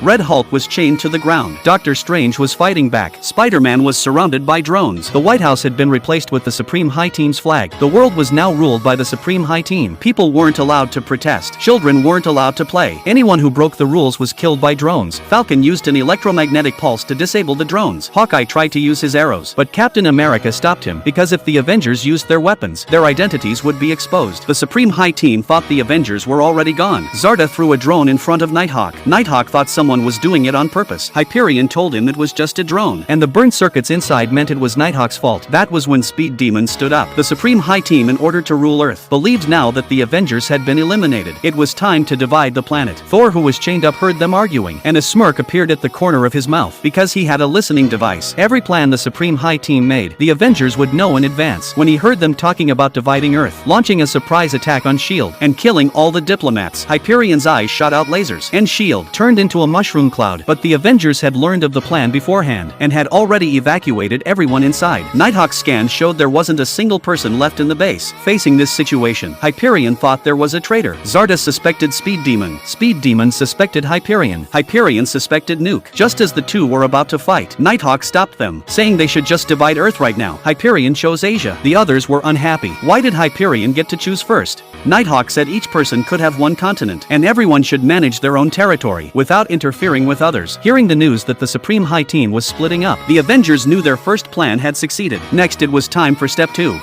Red Hulk was chained to the ground. Doctor Strange was fighting back. Spider-Man was surrounded by drones. The White House had been replaced with the Supreme High Team's flag. The world was now ruled by the Supreme High Team. People weren't allowed to protest. Children weren't allowed to play. Anyone who broke the rules was killed by drones. Falcon used an electromagnetic pulse to disable the drones. Hawkeye tried to use his arrows, but Captain America stopped him, because if the Avengers used their weapons, their identities would be exposed. The Supreme High Team thought the Avengers were already gone. Zarda threw a drone in front of Nighthawk. Nighthawk thought someone was doing it on purpose. Hyperion told him it was just a drone, and the burned circuits inside meant it was Nighthawk's fault. That was when Speed Demon stood up. The Supreme High Team, in order to rule Earth, believed now that the Avengers had been eliminated. It was time to divide the planet. Thor, who was chained up, heard them arguing, and a smirk appeared at the corner of his mouth, because he had a listening device. Every plan the Supreme High Team made, the Avengers would know in advance. When he heard them talking about dividing Earth, launching a surprise attack on S.H.I.E.L.D., and killing all the diplomats, Hyperion's eyes shot out lasers, and S.H.I.E.L.D. turned into a mushroom cloud. But the Avengers had learned of the plan beforehand, and had already evacuated everyone inside. Nighthawk's scan showed there wasn't a single person left in the base. Facing this situation, Hyperion thought there was a traitor. Zarda suspected Speed Demon. Speed Demon suspected Hyperion. Hyperion suspected Nuke. Just as the two were about to fight, Nighthawk stopped them, saying they should just divide Earth right now. Hyperion chose Asia. The others were unhappy. Why did Hyperion get to choose first? Nighthawk said each person could have one continent, and everyone should manage their own territory, without interfering with others. Hearing the news that the Supreme High Team was splitting up, the Avengers knew their first plan had succeeded. Next, it was time for step 2.